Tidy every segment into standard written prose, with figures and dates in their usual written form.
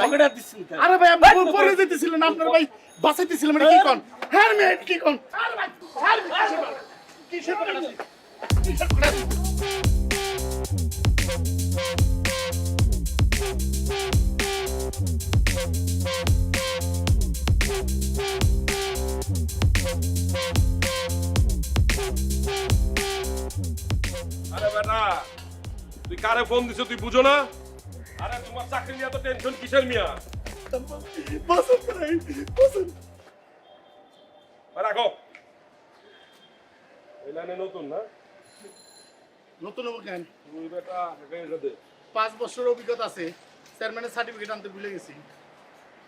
ঝগড়া দিছেন কেন? আরে ভাই আপনি পরে যেতেছিলেন আপনার ভাই বাঁচাইতেছিলেন মানে কি কোন হ্যাঁ মেয়ে কি কোন আরে ভাই আরে কিসের কথা আরে বেটা তুই কারে ফোন দিছ তুই বুঝো না? আরে তোমার চাকরি নিয়ে তো টেনশন কিসের মিয়া? বাঁচান ভাই বাঁচান রাখো এই লাইনে নতুন না নতুন কেন তুই বেটা এটা দে 5 বছর অভিজ্ঞতা আছে চেয়ারম্যানের সার্টিফিকেট আনতে ভুলে গেছি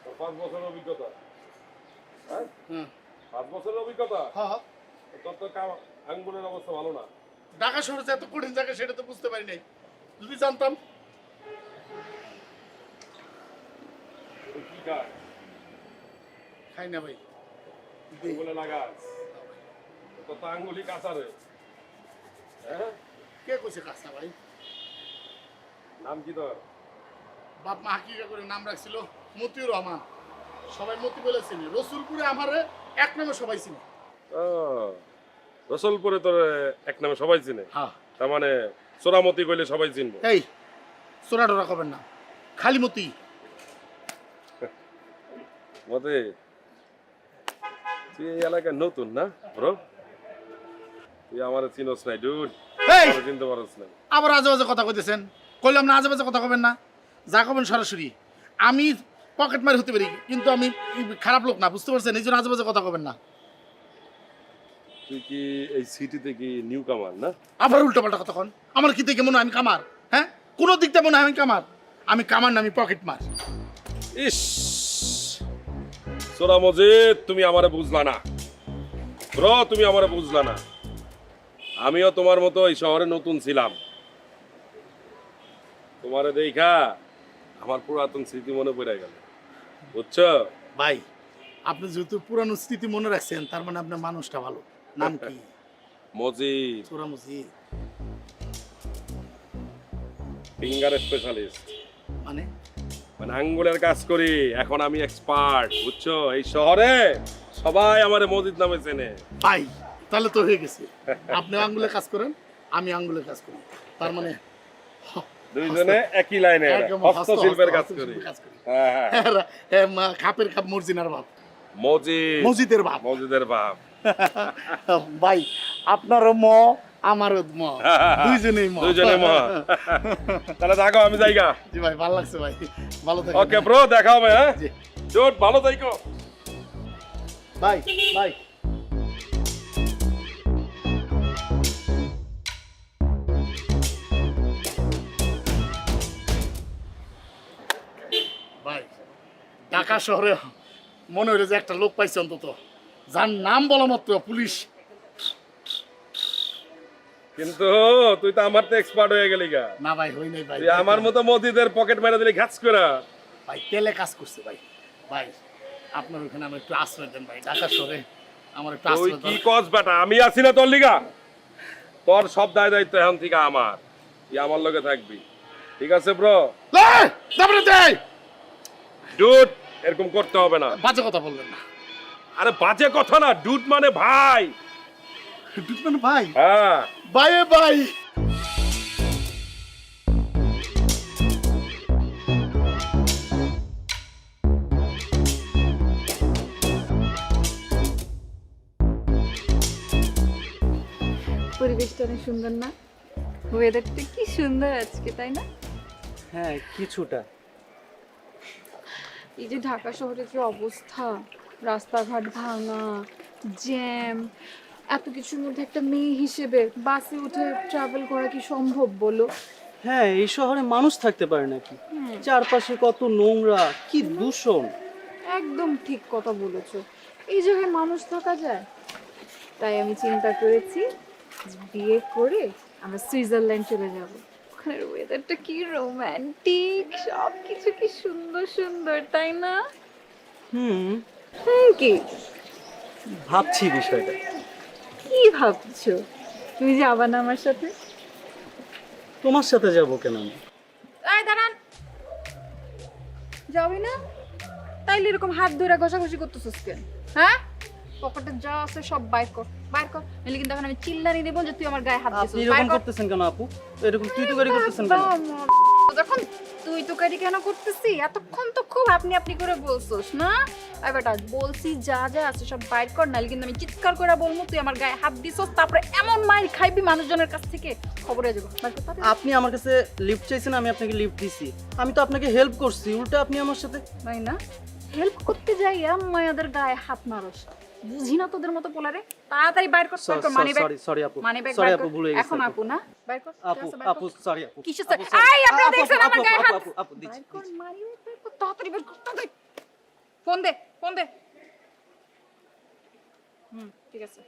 তোর 5 বছরের অভিজ্ঞতা হ্যাঁ হ্যাঁ 5 বছরের অভিজ্ঞতা হ্যাঁ তোর তো আঙ্গুলের অবস্থা ভালো না ঢাকা শহরে যে এত কঠিন জায়গা সেটা তো বুঝতে পারি নাই যদি জানতাম তুই কি খাস খাই না ভাই আঙ্গুলে লাগাস তোর তো আঙ্গুলি কাঁচা রে হ্যাঁ কে কইছে কাঁচা ভাই নাম কি তোর বাপ মা হাকিকা করে নাম রাখছিল মতিউর রহমান সবাই মতি বলে চিনি রসুলপুরে আমারে এক নামে সবাই চিনি ও রসলপুরে তোর এক নামে সবাই চিনে হ্যাঁ তার মানে সোরামতি কইলে সবাই চিনবে এই সোনা ডোরা করবেন না খালি মতি মতে তুই এই এলাকায় নতুন না ব্রো তুই আমার চিনোস নাই ডুড এই চিনতে পারছ না আবার আজে বাজে কথা কইতেছেন কইলাম না আজে বাজে কথা কবেন না যা কবেন সরাসরি আমি পকেট মারি হতে পারি কিন্তু আমি খারাপ লোক না বুঝতে পারছেন এই জন্য আজে বাজে কথা কবেন না তুই কি এই সিটিতে কি নিউ কামার না আবার উল্টো পাল্টা কথা কন আমার কি দেখে মনে হয় আমি কামার হ্যাঁ কোনো দিক থেকে মনে হয় আমি কামার না আমি পকেট মার ইস সোরা মজিদ তুমি আমারে বুঝলা না ব্রো তুমি আমারে বুঝলা না আমিও তোমার মতো এই শহরে নতুন ছিলাম তোমারে দেখা আমার পুরাতন স্মৃতি মনে পড়ে গেল বুঝছো ভাই আপনি যেহেতু পুরানো স্মৃতি মনে রাখছেন তার মানে আপনার মানুষটা ভালো নাম কি মজিদ সুরামুজি ফিঙ্গার স্পেশালিস্ট মানে মানে আঙ্গুলের কাজ করি এখন আমি এক্সপার্ট বুঝছো এই শহরে সবাই আমারে মজিদ নামে চেনে ভাই তাহলে তো হয়ে গেছে আপনি আঙ্গুলে কাজ করেন আমি আঙ্গুলে কাজ করি তার মানে দুইজনে একই লাইনে একদম হস্তশিল্পের কাজ করি হ্যাঁ হ্যাঁ খাপের খাপ মর্জিনার বাপ মজিদ মসজিদের বাপ মজিদের বাপ ভাই আপনারও ম আমারও ম দুইজনেই ম দুইজনে ম তাহলে থাকো আমি যাইগা জি ভাই ভালো লাগছে ভাই ভালো থাকেন ওকে ব্রো দেখা হবে হ্যাঁ জি। জোট ভালো থাকো ভাই ভাই ভাই ঢাকা শহরে মনে হইলো যে একটা লোক পাইছে অন্তত যার নাম বলা মাত্র পুলিশ কিন্তু তুই তো আমার তো এক্সপার্ট হয়ে গেলি গা না ভাই হই নাই ভাই তুই আমার মতো মজিদের পকেট মেরে দিলি ঘাস করে ভাই তেলে কাজ করছে ভাই ভাই আপনার ওখানে আমার একটু আশ্রয় দেন ভাই ঢাকা শহরে আমার একটু তুই আশ্রয় কি দেন কস বেটা আমি আছি না তোর লিগা তোর সব দায় দায়িত্ব এখন থেকে আমার তুই আমার লগে থাকবি ঠিক আছে ব্রো তারপরে যাই ডুড এরকম করতে হবে না বাজে কথা বলবেন না আরে বাজে কথা না ডুড মানে ভাই দুটো ভাই হ্যাঁ ভাই ভাই পরিবেশটা অনেক সুন্দর না ওয়েদারটা কি সুন্দর আজকে তাই না হ্যাঁ কিছুটা এই যে ঢাকা শহরের যে অবস্থা রাস্তাঘাট ভাঙা জ্যাম এত কিছুর মধ্যে একটা মেয়ে হিসেবে বাসে উঠে ট্রাভেল করা কি সম্ভব বলো হ্যাঁ এই শহরে মানুষ থাকতে পারে নাকি চারপাশে কত নোংরা কি দূষণ একদম ঠিক কথা বলেছো এই জায়গায় মানুষ থাকা যায় তাই আমি চিন্তা করেছি যে বিয়ে করে আমরা সুইজারল্যান্ড চলে যাব ওখানের ওয়েদারটা কি রোমান্টিক সব কিছু কি সুন্দর সুন্দর তাই না কি ভাবছি বিষয়টা কি ভাবছো তুমি যাবা না আমার সাথে তোমার সাথে যাব কেন আমি এই দাঁড়ান যাবি না? তাইলে এরকম হাত ধরে ঘষাঘষি করতেছিস কেন? হ্যাঁ, পকেটে যা আছে সব বাইর কর, বাইর কর, নাহলে কিন্তু এখন আমি চিল্লানি দেবো যে তুই আমার গায়ে হাত আপনি দিছিস। এরকম করতেছেন কেন আপু? এরকম তুই তো গাড়ি করতেছেন কেন? যখন তুই তো কারি কেন করতেছি, এতক্ষণ তো খুব আপনি আপনি করে বলছিস না? এই বেটা বলছি যা যা আছে সব বাইর কর, নাহলে কিন্তু আমি চিৎকার করে বলবো তুই আমার গায়ে হাত দিছিস, তারপরে এমন মাইর খাইবি মানুষজনের কাছ থেকে, খবর হয়ে যাবে। বাইর কর তাড়াতাড়ি। আপনি আমার কাছে লিফট চাইছেন, আমি আপনাকে লিফট দিছি। আমি তো আপনাকে হেল্প করছি, উল্টা আপনি আমার সাথে। তাই না? হেল্প করতে যাইয়া মায়াদের গায়ে হাত মারস, বুঝি না তোদের মতো পোলারে। তাড়াতাড়ি বাইর কর, বাইর কর মানি ব্যাগ। সরি আপু, মানি ব্যাগ সরি বাইর আপু, কর। ভুলে গেছি এখন আপু না, বাইর কর। আপু, আপু সরি আপু। কিসের আপু, সরি? sorry। আই আপনি আপু, দেখছেন আমার আপু, গায়ে হাত। আপু, আপু দিচ্ছি। বাইর কর মানি ব্যাগ, বাইর কর তাড়াতাড়ি, বাইর কর তাড়াতাড়ি। ফোন দে, ফোন দে। ঠিক আছে,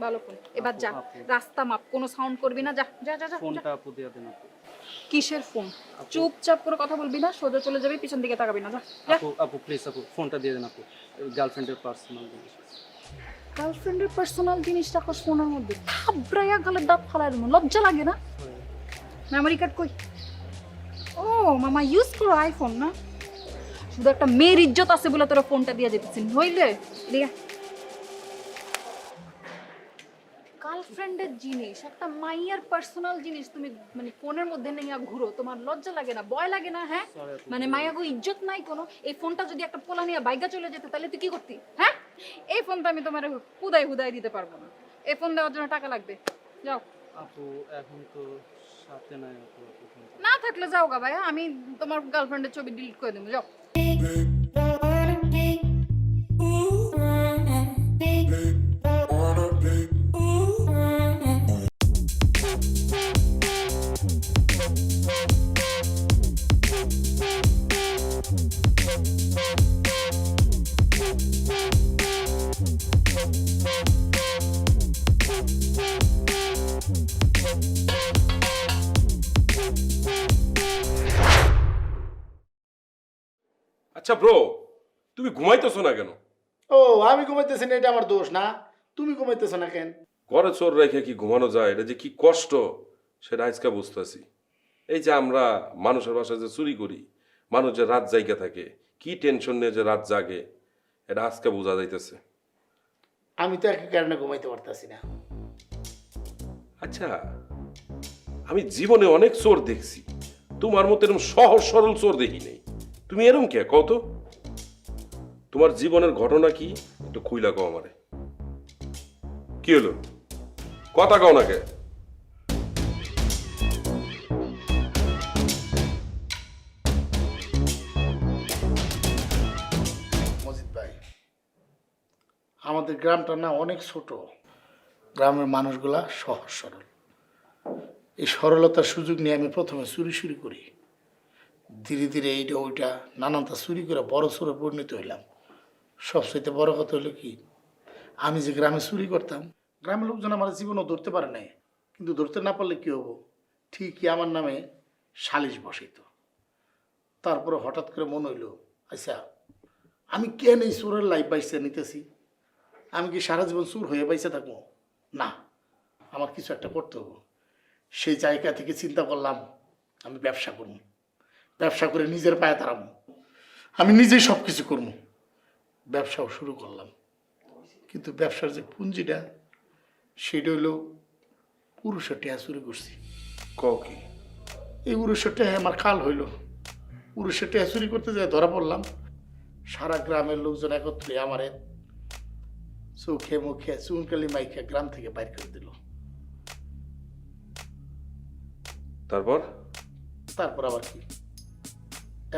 ভালো ফোন। এবার যা, আপু। রাস্তা মাপ, কোনো সাউন্ড করবি না, যা যা যা যা। ফোনটা আপু দিয়ে দেন আপু। কিসের ফোন? চুপচাপ করে কথা বলবি না, সোজা চলে যাবি, পিছন দিকে তাকাবি না, যা যা। আপু, আপু প্লিজ আপু, ফোনটা দিয়ে দেন আপু। গার্লফ্রেন্ডের পার্সোনাল জিনিস। গার্লফ্রেন্ডের পার্সোনাল জিনিস রাখো ফোনের মধ্যে, থাবড়াইয়া গালের দাঁত ফালাই দেবো, লজ্জা লাগে না? মেমোরি কার্ড কই? ও মামা ইউজ করো আইফোন না? শুধু একটা মেয়ের ইজ্জত আছে বলে তোরা ফোনটা দিয়ে যেতেছি, নইলে এদিকে। গার্লফ্রেন্ডের জিনিস, একটা মাইয়ার পার্সোনাল জিনিস তুমি মানে ফোনের মধ্যে নিয়ে ঘুরো, তোমার লজ্জা লাগে না, ভয় লাগে না? হ্যাঁ, মানে মাইয়াগো ইজ্জত নাই কোনো? এই ফোনটা যদি একটা পোলা নিয়ে বাইগা চলে যেত তাহলে তুই কি করতি? হ্যাঁ, এই ফোনটা আমি তোমার হুদাই হুদাই দিতে পারবো না, এই ফোন দেওয়ার জন্য টাকা লাগবে। যাও। আপু এখন তো সাথে নাই আপু, আপু ফোনটা। না থাকলে যাও গা ভাইয়া, আমি তোমার গার্লফ্রেন্ডের ছবি ডিলিট করে দেবো, যাও। আচ্ছা ব্রো, তুমি ঘুমাইতেছো না কেন? ও আমি ঘুমাইতেছি না, এটা আমার দোষ না? তুমি ঘুমাইতেছো না কেন? ঘরে চোর রেখে কি ঘুমানো যায়? এটা যে কি কষ্ট সেটা আজকে বুঝতেছি। এই যে আমরা মানুষের বাসায় যে চুরি করি, মানুষ যে রাত জায়গা থাকে, কি টেনশন নিয়ে যে রাত জাগে, এটা আজকে বোঝা যাইতেছে। আমি তো একই কারণে ঘুমাইতে পারতাছি না। আচ্ছা, আমি জীবনে অনেক চোর দেখছি, তোমার মতো এরকম সহজ সরল চোর দেখি নেই। তুমি এরকম কে কত? তোমার জীবনের ঘটনা কি একটু খুইলা কও আমারে। কি হলো, কথা কও না কে? মজিদ ভাই, আমাদের গ্রামটা না অনেক ছোট, গ্রামের মানুষগুলা সহজ সরল। এই সরলতার সুযোগ নিয়ে আমি প্রথমে চুরি করি, ধীরে ধীরে এইটা ওইটা নানানটা চুরি করে বড় চোরে পরিণত হইলাম। সবচেয়ে বড় কথা হলো কি, আমি যে গ্রামে চুরি করতাম, গ্রামের লোকজন আমার জীবনও ধরতে পারে নাই, কিন্তু ধরতে না পারলে কী হবো, ঠিকই আমার নামে সালিশ বসাইত। তারপরে হঠাৎ করে মনে হইল, আচ্ছা আমি কেন এই চোরের লাইফ বাইসে নিতেছি? আমি কি সারা জীবন চোর হয়ে বাইসে থাকবো? না, আমার কিছু একটা করতে হবো। সেই জায়গা থেকে চিন্তা করলাম আমি ব্যবসা করবো, ব্যবসা করে নিজের পায়ে দাঁড়াবো, আমি নিজেই সব কিছু করবো। ব্যবসাও শুরু করলাম, কিন্তু ব্যবসার যে পুঁজিটা সেটা হলো পুরুষের টেহা চুরি করছি। কও কি? এই পুরুষের টেহা আমার কাল হইল। পুরুষের টেহা চুরি করতে যেয়ে ধরা পড়লাম। সারা গ্রামের লোকজন একত্রে আমারে চোখে মুখে চুনকালি মাইকে গ্রাম থেকে বাইর করে দিল। তারপর আবার কি,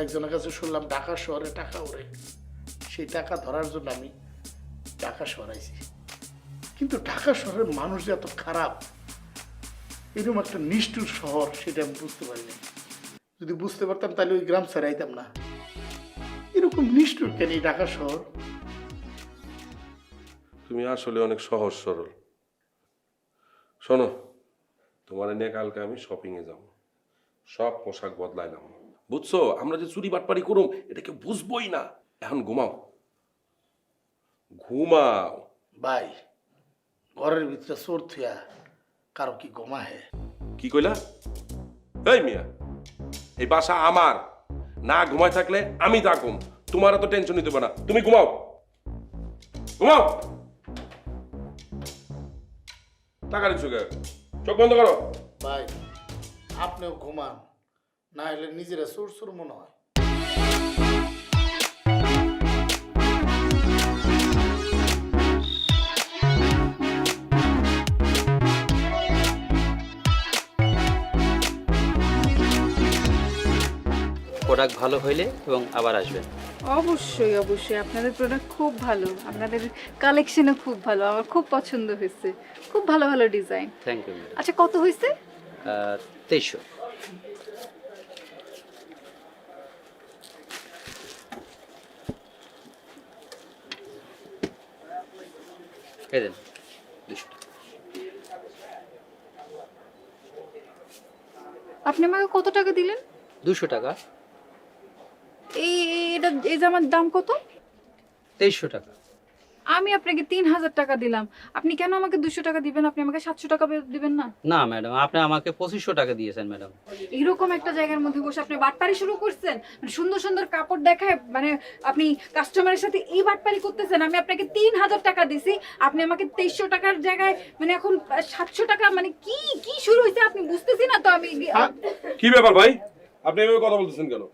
একজনের কাছে শুনলাম ঢাকা শহরে টাকা ওরে, সেই টাকা ধরার জন্য আমি ঢাকা শহর আইছি। কিন্তু ঢাকা শহরের মানুষ যে এত খারাপ, এরকম একটা নিষ্ঠুর শহর, সেটা আমি বুঝতে পারিনি। যদি বুঝতে পারতাম তাহলে ওই গ্রাম ছেড়ে আইতাম না। এরকম নিষ্ঠুর কেন এই ঢাকা শহর? তুমি আসলে অনেক সহজ সরল। শোনো, তোমার নিয়ে কালকে আমি শপিংয়ে যাব, সব পোশাক বদলাইলাম, বুঝছো? আমরা যে চুরি বাটপারি করুম এটা কেউ বুঝবোই না। এখন ঘুমাও, ঘুমাও। ভাই, ঘরের ভিতরে চোর থুয়া কারো কি গোমা হে? কি কইলা? এই মিয়া, এই বাসা আমার, না ঘুমায় থাকলে আমি থাকুম, তোমার তো টেনশন নিতে হবে না, তুমি ঘুমাও ঘুমাও। টাকা দিচ্ছ কে? চোখ বন্ধ করো। ভাই আপনিও ঘুমান, না হলে নিজেরা সুর সুর মনে হয়। প্রোডাক্ট ভালো হইলে এবং আবার আসবেন। অবশ্যই অবশ্যই, আপনাদের প্রোডাক্ট খুব ভালো, আপনাদের কালেকশনও খুব ভালো, আমার খুব পছন্দ হয়েছে, খুব ভালো ভালো ডিজাইন। Thank you madam. আচ্ছা কত হয়েছে? 2300। এই দেন 200 টাকা। আপনি আমাকে কত টাকা দিলেন? 200 টাকা। এই জামার দাম কত? 2300 টাকা। আমি আপনাকে 3000 টাকা দিলাম, আপনি কেন আমাকে 200 টাকা দিবেন? আপনি আমাকে 700 টাকা দিবেন না? না ম্যাডাম, আপনি আমাকে 2500 টাকা দিয়েছেন ম্যাডাম। এরকম একটা জায়গার মধ্যে বসে আপনি বাটপারি শুরু করছেন, মানে সুন্দর সুন্দর কাপড় দেখায়, মানে আপনি কাস্টমারের সাথে এই বাটপারি করতেছেন। আমি আপনাকে 3000 টাকা দিছি, আপনি আমাকে 2300 টাকার জায়গায় মানে এখন 700 টাকা, মানে কি কি শুরু হয়েছে আপনি বুঝতেছি না তো আমি। কি ব্যাপার ভাই, আপনি এভাবে কথা বলতেছেন কেন?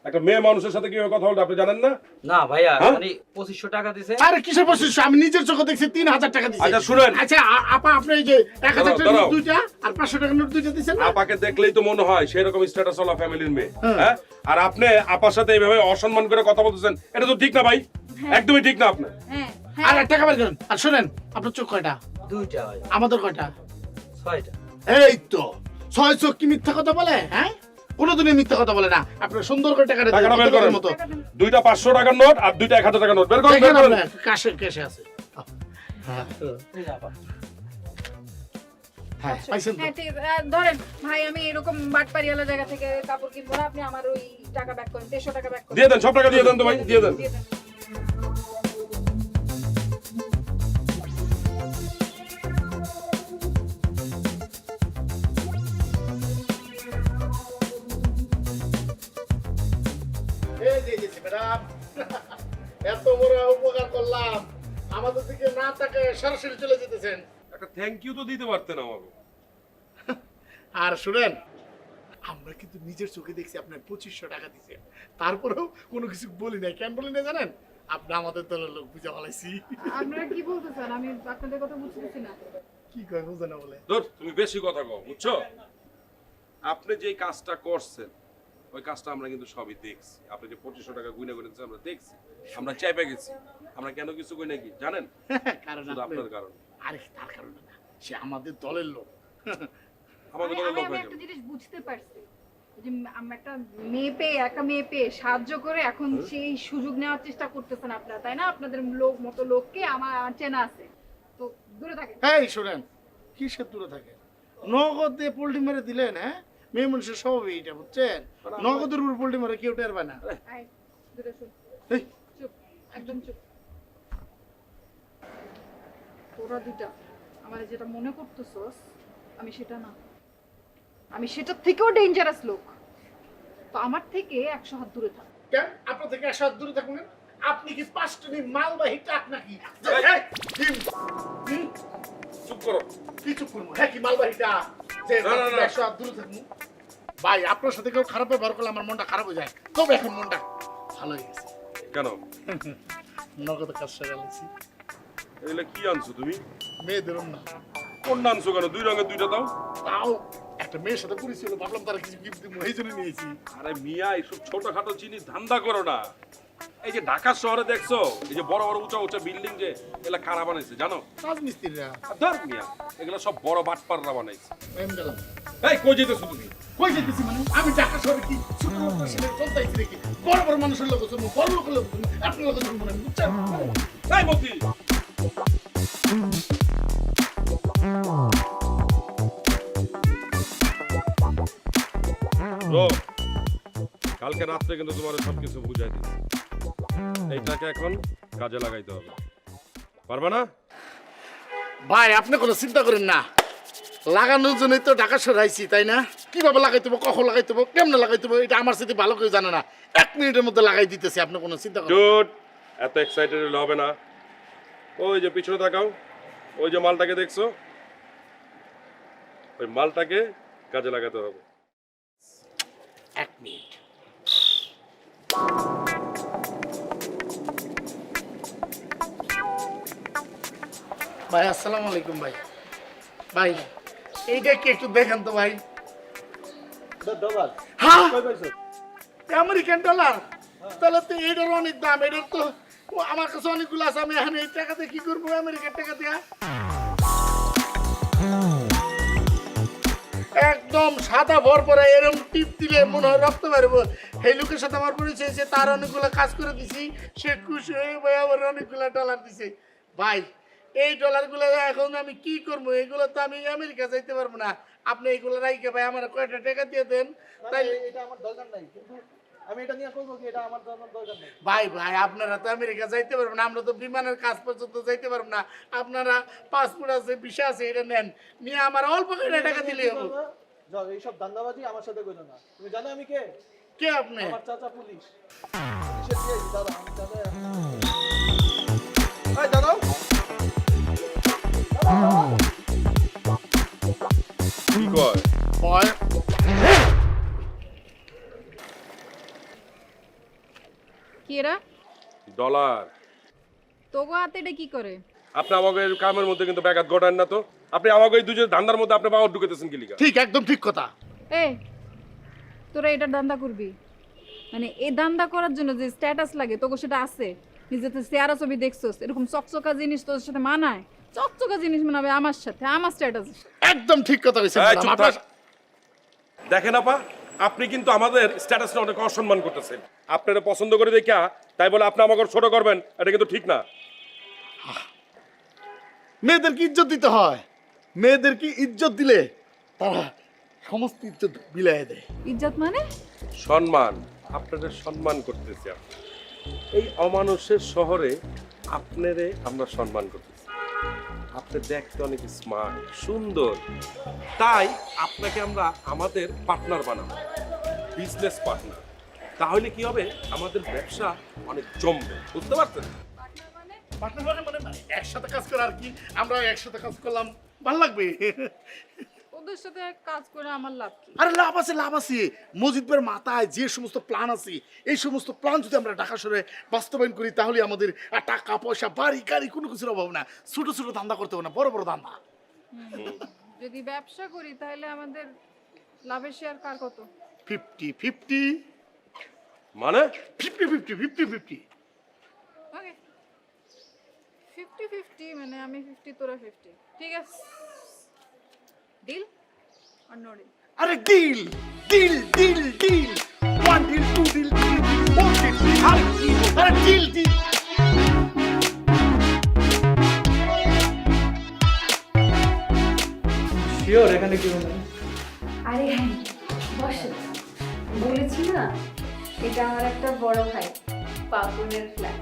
একটা মেয়ে মানুষের সাথে কিভাবে কথা বলতে আপনি জানেন না? না ভাইয়া, হ্যাঁ? উনি 2500 টাকা দিয়েছে। আরে কিসের বসে, আমি নিজের চোখে দেখছি 3000 টাকা দিয়েছে। আচ্ছা শুনেন, আচ্ছা আপা আপনি এই যে 1000 টাকা দাঁড়াও। নোট দুইটা আর 500 টাকা নোট দুইটা দিয়েছেন না? আপাকে দেখলেই তো মনে হয় সেরকম স্ট্যাটাস ওয়ালা ফ্যামিলির মেয়ে, হ্যাঁ? আর আপনি আপার সাথে এইভাবে অসম্মান করে কথা বলতেছেন, এটা তো ঠিক না ভাই, একদমই ঠিক না। আপনি হ্যাঁ আর টাকা বের করেন। আর শুনেন, আপনার চোখ কয়টা? 2টা ভাইয়া। আমাদের কয়টা? 6টা। এই তো 6 চোখ কি মিথ্যা কথা বলে? হ্যাঁ, কোনোদিনই মিথ্যা কথা বলে না। আপনার সুন্দর করে টাকাটা টাকাটা বের করেন। মতো দুইটা 500 টাকার নোট আর দুইটা 1000 টাকার নোট বের করেন, বের করেন। কাশে কেসে আছে। হ্যাঁ এই যে আপা। হ্যাঁ পাইছেন তো? হ্যাঁ ঠিক আছে। ধরেন ভাই, আমি এরকম বাটপারিওয়ালা জায়গা থেকে কাপড় কিনবো না, আপনি আমার ওই টাকা ব্যাক করেন, 2300 টাকা ব্যাক করেন। দিয়ে দেন, সব টাকা দিয়ে দেন তো ভাই, দিয়ে দেন। দিয়ে দেন। এই যে যে ম্যাডাম, এত বড় উপকার করলাম, আমাদের দিকে না তাকায় সরাসরি চলে যেতেছেন। একটা থ্যাংক ইউ তো দিতে পারতেন আমাকে। আর শুনেন, আমরা কিন্তু নিজের চোখে দেখছি আপনার 2500 টাকা দিচ্ছেন, তারপরেও কোনো কিছু বলি নাই। কেন বলি না জানেন? আপনি আমাদের দলের লোক, বুঝা বলাইছি। আপনারা কি বলতেছেন? আমি আপনাদের কথা বুঝতেছি না। কি কয় বুঝে না বলে? ধর, তুমি বেশি কথা কও, বুঝছো? আপনি যে কাজটা করছেন ওই কাজটা আমরা কিন্তু সবই দেখছি। আপনি যে 2500 টাকা গুইনা করেছেন আমরা দেখছি, আমরা চাইপে গেছি। আমরা কেন কিছু কই নাকি জানেন? কারণ শুধু আপনার কারণে। আরে তার কারণে না, সে আমাদের দলের লোক। আমাদের কোনো আমি লোক আমি হয়ে একটা যাবে। জিনিস বুঝতে পারছি, যে আমরা একটা মেয়ে পেয়ে সাহায্য করে এখন সেই সুযোগ নেওয়ার চেষ্টা করতেছেন আপনারা, তাই না? আপনাদের লোক মতো লোককে আমার চেনা আছে, তো দূরে থাকেন। এই শুনেন, কিসের দূরে থাকে? নগদ দিয়ে পোল্ট্রি মেরে দিলেন, হ্যাঁ? মেয়ে মানুষের স্বভাবই এটা, বুঝছেন? নগদের উপর পোল্ট্রি মেরে কেউ টের পায় না। আয়, দূরে শুন। এই, চুপ, একদম চুপ। তোরা দুটা আমার যেটা মনে করতেছস আমি সেটা না, আমি সেটার থেকেও ডেঞ্জারাস লোক। তো আমার থেকে 100 হাত দূরে থাক। কেন আপনার থেকে 100 হাত দূরে থাকুন? আপনি কি 5 টনি মালবাহী ট্রাক নাকি? চুপ করো। কি চুপ করবো? হ্যাঁ কি মালবাহী ট্রাক যে না, না, না। 100 হাত দূরে থাকুন? ভাই আপনার সাথে কেউ খারাপ ব্যবহার করলে আমার মনটা খারাপ হয়ে যায়, তবে এখন মনটা ভালো হয়ে গেছে। কেন? নগদ কাজ সেরে আনছি। এগুলো কি আনছো তুমি? মেয়েদের না, কোন আনছো কেন? দুই রঙের দুইটা দাও। তাও একটা মেয়ের সাথে পরিচয় হলো, ভাবলাম তারা কিছু গিফট দিব, এই জন্য নিয়েছি। আরে মিয়া, এইসব ছোটখাটো জিনিস ধান্দা করো না। এই যে ঢাকা শহরে দেখছো এই যে বড় বড় উঁচা উঁচা বিল্ডিং, যে এগুলা কারা বানাইছে জানো? রাজমিস্ত্রিরা। আর ধর মিয়া, এগুলা সব বড় বাটপাররা বানাইছে। এম গেলাম। এই কই যেতেছো তুমি? কই যেতেছি মানে? আমি ঢাকা শহরে কি ছোট লোক ছেলে চলতেছি নাকি? বড় বড় মানুষের লোক শুনবো, বড় লোকের লোক শুনবো, আপনার লোক শুনবো না, বুঝছেন? এই মতি, কালকে রাত্রে কিন্তু তোমার সবকিছু বুঝাই দিচ্ছি। এইটাকে এখন কাজে লাগাইতে হবে, পারবে না? ভাই আপনি কোনো চিন্তা করেন না, লাগানোর জন্যই তো ঢাকা সরাইছি, তাই না? কিভাবে লাগাইতে হবে, কখন লাগাইতে হবে, কেমনে লাগাইতে হবে, এটা আমার সাথে ভালো কেউ জানে না। 1 মিনিটের মধ্যে লাগাই দিতেছি, আপনি কোনো চিন্তা করেন না। ডুড, এত এক্সাইটেড হলে হবে না। ওই যে পিছনে তাকাও, ওই যে মালটাকে দেখছো, ওই মালটাকে কাজে লাগাতে হবে। 1 মিনিট। ভাই আসসালামু আলাইকুম ভাই। ভাই এইটা কি একটু দেখেন তো ভাই। ডলার হ্যাঁ, কয় পাইছো? American dollar. তাহলে তো এইটার অনেক দাম। এটার তো আমার কাছে অনেকগুলো আছে। আমি এখন এই টাকাতে কি করবো, আমেরিকার টাকা দিয়া? একদম সাদা ভর পরে এরকম টিপ দিলে মনে হয় রক্ত বেরোবো। এই লোকের সাথে আমার পরিচয় হয়েছে, তার অনেকগুলো কাজ করে দিছি, সে খুশি হয়ে ভাই আমার অনেকগুলো ডলার দিছে। ভাই এই ডলারগুলো এখন আমি কি করবো? এগুলো তো আমি আমেরিকা যাইতে পারবো না। আপনি এইগুলো রাইখে ভাই আমার কয়টা টাকা দিয়ে দেন। তাই এটা আমার দরকার নাই, কিন্তু আমি এটা নিয়ে করবো কি? এটা আমার দরকার নাই। ভাই ভাই আপনারা তো আমেরিকা যাইতে পারবেন না, আমরা তো বিমানের কাজ পর্যন্ত যাইতে পারবো না। আপনারা পাসপোর্ট আছে, ভিসা আছে, এটা নেন, নিয়ে আমার অল্প কয়টা টাকা দিলেই হবে। যাও, এইসব ধান্দাবাজি আমার সাথে কইলো না। তুমি জানো আমি কে? কে আপনি? আমার চাচা পুলিশ। পুলিশের দিয়ে দাদা, আমি চাচা। এই দাদা, কি কয়? ভয় কি এরা ডলার। তোগো হাতে এটা কি করে? আপনি আমাকে এই কামের মধ্যে কিন্তু ব্যাঘাত ঘটান না তো। আপনি আমাকে এই দুজন ধান্দার মধ্যে আপনি পাওয়ার ঢুকেতেছেন কি লিগা? ঠিক, একদম ঠিক কথা। এ তোরা এটার দান্দা করবি? মানে এই দান্দা করার জন্য যে স্ট্যাটাস লাগে তোকে সেটা আছে? নিজেতে চেহারা ছবি দেখছস, এরকম চকচকা জিনিস তোর সাথে মানায়? চকচকা জিনিস মানাবে আমার সাথে, আমার স্ট্যাটাস। একদম ঠিক কথা কইছেন এই, ম্যাডাম। চুপ আপনার থাক। দেখেন আপা, আপনি কিন্তু আমাদের স্ট্যাটাসটা অনেক অসম্মান করতেছেন। আপনারা পছন্দ করে দেখা তাই বলে আপনি আমাকে ছোট করবেন, এটা কিন্তু ঠিক না। মেয়েদেরকে ইজ্জত দিতে হয়। মেয়েদেরকে ইজ্জত দিলে তারা সমস্ত ইজ্জত বিলায় দেয়। ইজ্জত মানে? সম্মান, আপনাদের সম্মান করতেছি আমরা। এই অমানুষের শহরে আপনারে আমরা সম্মান করতেছি। আপনি দেখতে অনেক স্মার্ট, সুন্দর, তাই আপনাকে আমরা আমাদের পার্টনার বানাবো, বিজনেস পার্টনার। তাহলে কি হবে, আমাদের ব্যবসা অনেক জমবে, বুঝতে পারছেন? পার্টনার মানে একসাথে কাজ করা আর কি। আমরা একসাথে কাজ করলাম, ভালো লাগবে। ওদের সাথে কাজ করে আমার লাভ কি? আরে লাভ আছে, লাভ আছে। মজিদ ভাইয়ের মাথায় যে সমস্ত প্ল্যান আছে, এই সমস্ত প্ল্যান যদি আমরা ঢাকা শহরে বাস্তবায়ন করি, তাহলে আমাদের আর টাকা পয়সা, বাড়ি গাড়ি কোনো কিছুর অভাব না। ছোট ছোট ধান্দা করতে হবে না, বড় বড় ধান্দা। যদি ব্যবসা করি তাহলে আমাদের লাভের শেয়ার কার কত? 50-50, মানে 50-50, ওকে 50-50, মানে আমি 50 তোরা 50, ঠিক আছে? ডিল আর নো ডিল? আরে deal deal deal deal, 1 deal, 2 deal, 3 deal, 4 deal. আরে ডিল ডিল। শিওর এখানে কি হবে? আরে হ্যাঁ, বসে। বলেছি না, এটা আমার একটা বড় ভাই পাপনের ফ্ল্যাট।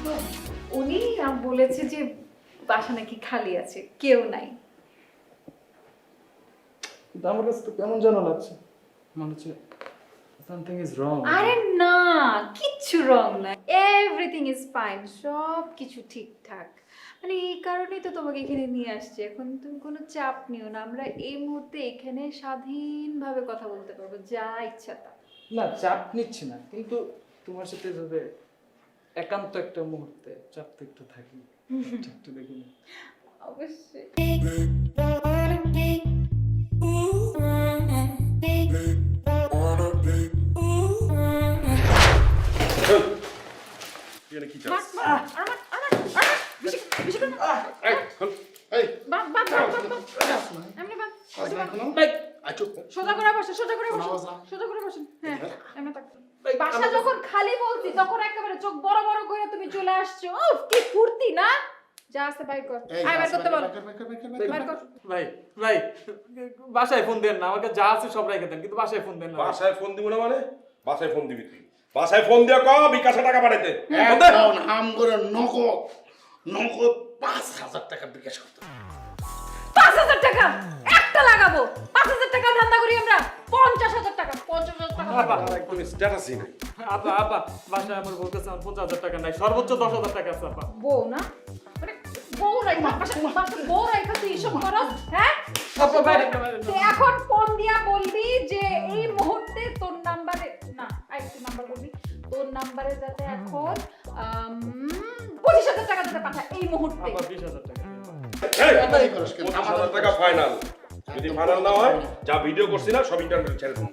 তো উনি বলেছে যে বাসা নাকি খালি আছে, কেউ নাই। কিন্তু আমার কাছে তো কেমন যেন লাগছে, মনে হচ্ছে সামথিং ইজ রং। আরে না, কিচ্ছু রং না, এভরিথিং ইজ ফাইন, সব কিছু ঠিকঠাক। মানে এই কারণেই তো তোমাকে এখানে নিয়ে আসছি। এখন তুমি কোনো চাপ নিও না, আমরা এই মুহূর্তে এখানে স্বাধীনভাবে কথা বলতে পারবো, যা ইচ্ছা তা। না, চাপ নিচ্ছি না, কিন্তু তোমার সাথে এভাবে একান্ত একটা মুহূর্তে চাপ তো একটু থাকি। একটু দেখি না। অবশ্যই। এখানে কি চাস? এই সোজা করে বসে, সোজা করে বসে, সোজা করে বসেন। হ্যাঁ, এমনি থাক। বাসা যখন খালি বলছি তখন একেবারে চোখ বড় বড় করে তুমি চলে আসছো। উফ, কি ফুর্তি না! যা আছে বাইর কর, আয় বাইর করতে বল, বাইর কর। ভাই ভাই বাসায় ফোন দেন না, আমাকে যা আছে সব রেখে দেন, কিন্তু বাসায় ফোন দেন না। বাসায় ফোন দিব না মানে? বাসায় ফোন দিবি তুই? বাসায় ফোন দিয়ে ক বিকাশে টাকা পাঠাইতে। এখন হাম করে নগদ নগদ 5,000 টাকা বিকাশ করতে। 5,000 টাকা? একটা লাগাবো? 5,000 টাকা ধান্দা করি আমরা। 50,000 টাকা, 50,000 টাকা। একদম স্ট্যাটাসই নাই। আপা আপা বাসায় আমার বলতেছে আমার 50,000 টাকা নাই, সর্বোচ্চ 10,000 টাকা আছে আপা। বউ না? মানে বউ রাইখা, বউ রাইখা তুই এসব করস, হ্যাঁ? আপা বাইরে তুই এখন ফোন দিয়া বলবি যে এই মুহূর্তে তোর নাম্বারে না, আরেকটা নাম্বার বলবি, তোর নাম্বারে যাতে এখন 25,000 টাকা দিতে পাঠায় এই মুহূর্তে। আপা 20,000 টাকা। এই, এটাই করস কেন? 25,000 টাকা ফাইনাল। যদি ফাইনাল না হয়, যা ভিডিও করছি না সব ইন্টারনেটে ছেড়ে দিন।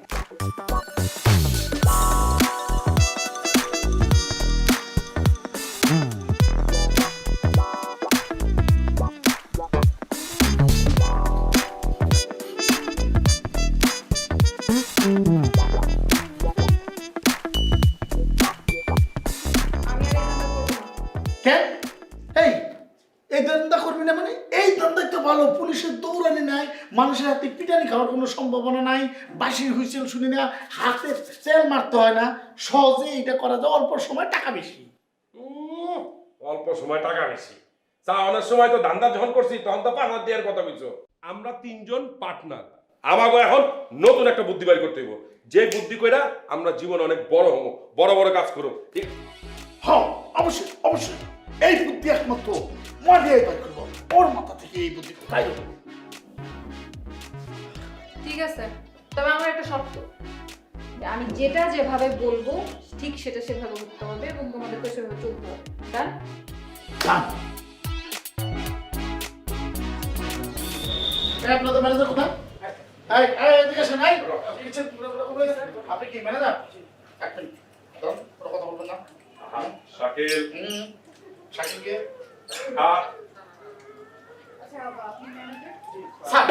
আমি আর এই নাম্বার করব না। কেন? এই ধান্দা করবি না মানে? এই ধান্দাই তো ভালো, পুলিশের দৌড়ানি নাই, মানুষের হাতে পিটানি খাওয়ার কোনো সম্ভাবনা নাই, বাঁশির হুইসেল শুনি না, হাতে চেল মারতে হয় না, সহজে এটা করা যায়, অল্প সময় টাকা বেশি। অল্প সময় টাকা বেশি। তা অনেক সময় তো ধান্দা যখন করছি তখন তো 5,000 দেওয়ার কথা বলছো। আমরা 3 জন পার্টনার। আমাকে এখন নতুন একটা বুদ্ধি বের করতে হইব। যে বুদ্ধি কইরা আমরা জীবন অনেক বড় হবো, বড় বড় কাজ করব। ঠিক? হ্যাঁ, অবশ্যই অবশ্যই। এই বুদ্ধি একমাত্র মারিয়াই পাই করবো, ওর মাথা থেকে এই বুদ্ধি তাই হলো। ঠিক আছে, তবে আমার একটা শর্ত, যে আমি যেটা যেভাবে বলবো ঠিক সেটা সেভাবে করতে হবে এবং তোমাদেরকে সেভাবে চলতে হবে। ডান? যান। আপনাদের ম্যানেজার কোথায়? এদিকে আসেন। আপনি কি ম্যানেজার? এক মিনিট, দাঁড়ান, কোনো কথা বলবেন না। শাকিল, শাকিলকে আচ্ছা বাবা, আপনি ম্যানেজার? স্যার,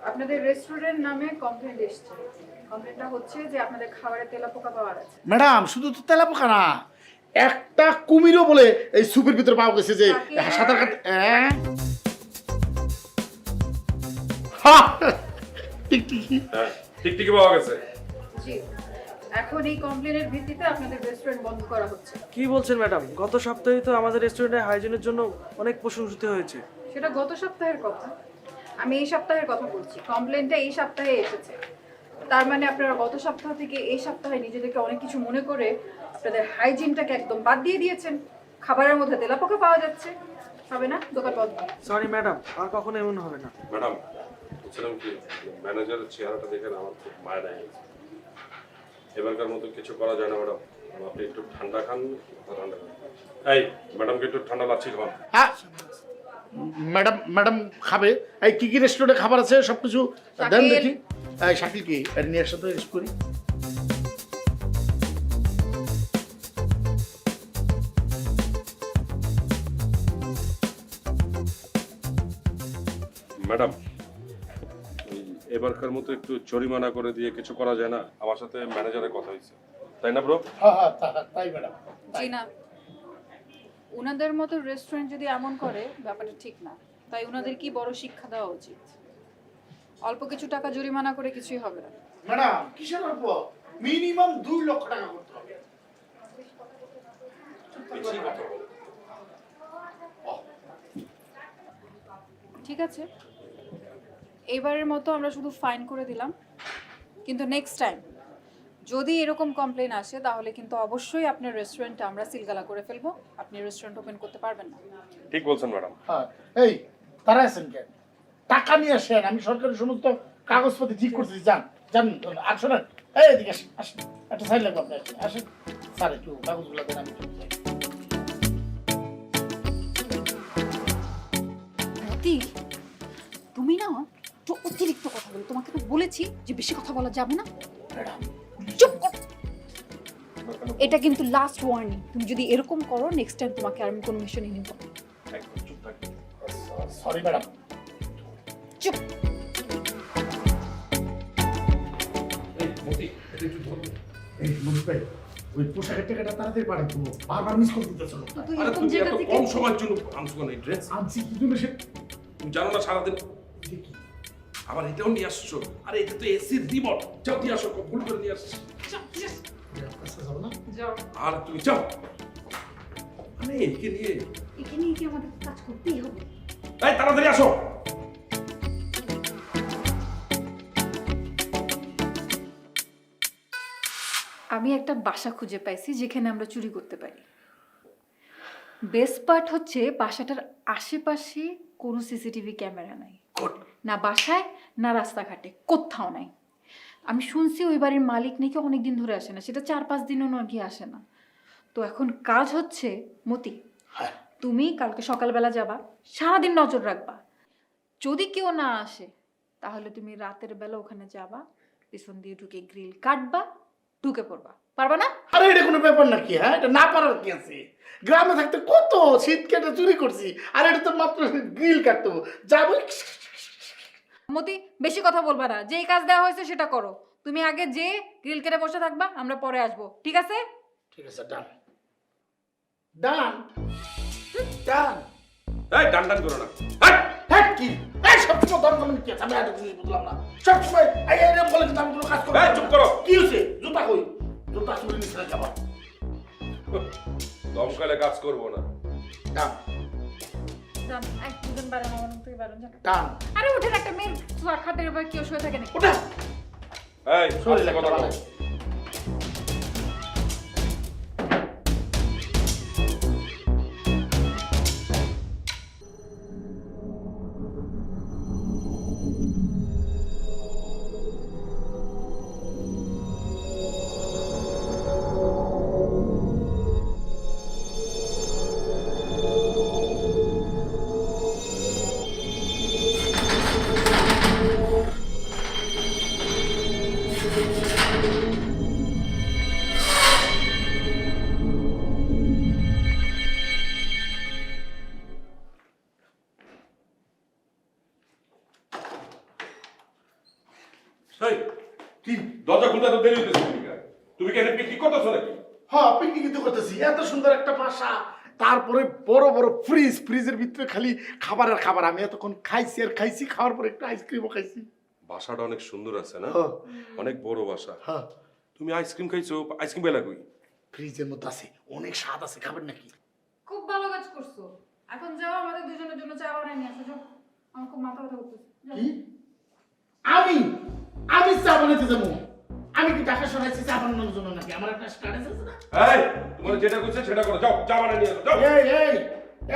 আপনাদের রেস্টুরেন্ট নামে কমপ্লেন্ট এসেছে। কমপ্লেন্টটা হচ্ছে যে আপনাদের খাবারে তেলাপোকা পাওয়া গেছে। ম্যাডাম শুধু তো তেলাপোকা না, একটা কুমিরও বলে এই সুপের ভিতরে পাওয়া গেছে যে সাঁতার কাটতে। টিকটিকি। হ্যাঁ, টিকটিকি পাওয়া গেছে। জি, এখন এই কমপ্লেনের ভিত্তিতে আপনাদের রেস্টুরেন্ট বন্ধ করা হচ্ছে। কি বলছেন ম্যাডাম? গত সপ্তাহে তো আমাদের রেস্টুরেন্টে হাইজিনের জন্য অনেক প্রশংসিত হয়েছে। সেটা গত সপ্তাহের কথা, আমি এই সপ্তাহের কথা বলছি। কমপ্লেনটা এই সপ্তাহে এসেছে, তার মানে আপনারা গত সপ্তাহ থেকে এই সপ্তাহে নিজেদেরকে অনেক কিছু মনে করে আপনাদের হাইজিনটাকে একদম বাদ দিয়ে দিয়েছেন। খাবারের মধ্যে তেলাপোকা পাওয়া যাচ্ছে, হবে না? দোকান বন্ধ। সরি ম্যাডাম, আর কখনো এমন হবে না। ম্যাডাম, বলছিলাম কি, ম্যানেজারের চেহারাটা দেখে না আমার খুব মায়া দেয়। এবারকার মতো কিছু করা যায় না ম্যাডাম। আপনি একটু ঠান্ডা খান, ঠান্ডা খান। এই, ম্যাডামকে একটু ঠান্ডা লাচ্ছি খান। হ্যাঁ, ম্যাডাম ম্যাডাম খাবে। এই কি কি রেস্টুরেন্টে খাবার আছে সব কিছু দেন দেখি। এই শাকিল কি এর নিয়ে আসো তো, রেস্ট করি। ম্যাডাম, এবারকার মতো একটু জরিমানা করে দিয়ে কিছু করা যায় না? আমার সাথে ম্যানেজারের কথা হয়েছে, তাই না ব্রো? হ্যাঁ হ্যাঁ, তাই ম্যাডাম। জি না, ওনাদের মতো রেস্টুরেন্ট যদি এমন করে ব্যাপারটা ঠিক না। তাই ওনাদের কি বড় শিক্ষা দেওয়া উচিত। অল্প কিছু টাকা জরিমানা করে কিছুই হবে না। ম্যাডাম কিসের অল্প? মিনিমাম 2 লক্ষ টাকা করতে হবে। বেশি কথা বলো। ঠিক আছে, এইবারের মতো আমরা শুধু ফাইন করে দিলাম, কিন্তু নেক্সট টাইম যদি এরকম কমপ্লেন আসে তাহলে কিন্তু অবশ্যই আপনার রেস্টুরেন্টে আমরা সিলগালা করে ফেলবো। আপনি রেস্টুরেন্ট ওপেন করতে পারবেন না। ঠিক বলছেন ম্যাডাম। হ্যাঁ, এই তারা আছেন কেন? টাকা নিয়ে আসেন, আমি সরকারের সমস্ত কাগজপত্র ঠিক করতেছি। যান যান, আর শোনেন, এই এদিকে আসেন, আসেন, একটা সাইড লাগবে আপনার, আসেন স্যার, একটু কাগজগুলো দেন, আমি চলে যাই। মতি, তুমি না একটু অতিরিক্ত কথা বলো। তোমাকে তো বলেছি যে বেশি কথা বলা যাবে না। ম্যাডাম চুপ কর। এটা কিন্তু লাস্ট ওয়ার্নিং। তুমি যদি এরকম করো নেক্সট টাইম তোমাকে আর আমি কোনো মিশনে নিব না। একদম চুপ থাকবে। Sorry madam. চুপ। এই মতি, এটা একটু ধরো। এই মুনিশ ভাই, ওই পোশাকের টাকাটা তাড়াতাড়ি পাঠাই দেবো, বারবার মিস করে দিতেছো। তুই আরে এরকম তুমি জায়গা এত থেকে কম সময়ের জন্য আনছো কেন এই ড্রেস? আনছি কি জন্য সে? তুমি জানো না সারাদিন আবার এটাও নিয়ে আসছো। আরে এটা তো এসির রিমোট। যাও দিয়ে আসো, ভুল করে নিয়ে আসছো। যাবো না? যাও, আর তুমি যাও। আরে একে নিয়ে এখানে কি আমাদের কাজ করতেই হবে। এই তাড়াতাড়ি আসো। আমি একটা বাসা খুঁজে পাইছি যেখানে আমরা চুরি করতে পারি। বেস্ট পার্ট হচ্ছে বাসাটার আশেপাশে কোনো সিসিটিভি ক্যামেরা নাই, না বাসায় না রাস্তাঘাটে, কোথাও নাই। আমি শুনছি ওই বাড়ির মালিক নাকি অনেক দিন ধরে আসে না, সেটা 4-5 দিনও নাকি আসে না। তো এখন কাজ হচ্ছে মতি, তুমি কালকে সকালবেলা যাবা, সারাদিন নজর রাখবা। যদি কেউ না আসে তাহলে তুমি রাতের বেলা ওখানে যাবা, পিছন দিয়ে ঢুকে গ্রিল কাটবা, ঢুকে পড়বা। পারবা না? আরে এটা কোনো ব্যাপার নাকি? হ্যাঁ, এটা না পারার কি আছে? গ্রামে থাকতে কত শীত কেটে চুরি করছি, আর এটা তো মাত্র গ্রিল কাটতো। যা বলি মতি, বেশি কথা বলবা না, যেই কাজ দেওয়া হয়েছে সেটা করো। তুমি আগে যে গ্রিল কেটে বসে থাকবা, আমরা পরে আসবো, ঠিক আছে? ঠিক আছে, ডান ডান ডান। এই ডান ডান করো না। হাট! হ্যাঁ কি এই সবসময় দরকার কি আছে? আমি একটা জিনিস বুঝলাম না, সবসময় এই এরকম বলে কিন্তু আমি কোনো কাজ করবো এই না। চুপ করো। কি হয়েছে? জুতা কই? জুতা চুরি নিচে যাবা। দমকালে কাজ করবো না। ডান যান, এক দুজন বাড়ান, আমার রুম থেকে বাড়ান, যান। ডান। আরে উঠেন, একটা মেয়ের খাটের উপর কেউ শুয়ে থাকে নাকি? ওটা এই সরি আস্তে কথা বলো। এই, কি দরজা খুলতে তো দেরি হইতেছে তুমি কেন? তুমি কি এখানে পিকনিক করতেছো নাকি? হ্যাঁ, পিকনিক তো করতেছি। এত সুন্দর একটা বাসা, তারপরে বড় বড় ফ্রিজ, ফ্রিজের ভিতরে খালি খাবারের খাবার। আমি এতক্ষণ খাইছি আর খাইছি, খাওয়ার পরে একটু আইসক্রিমও খাইছি। বাসাটা অনেক সুন্দর আছে না? হ্যাঁ অনেক বড় বাসা। হ্যাঁ, তুমি আইসক্রিম খাইছো, আইসক্রিম বেলা কই? ফ্রিজের মধ্যে আছে, অনেক স্বাদ আছে, খাবেন নাকি? খুব ভালো কাজ করছো। এখন যাও, আমাদের দুজনের জন্য চা বানাই নিয়ে আসো, যাও। আমার খুব মাথা ব্যথা করতেছে, যাও। কি? আমি আমি চা বানাইতে যাবো? আমি কি টাকা সরাইছি চা বানানোর জন্য নাকি? আমার একটা স্ট্যাটাস আছে না? এই তোমার যেটা করছে সেটা করো, যাও চা বানিয়ে নিয়ে আসো, যাও। এই এই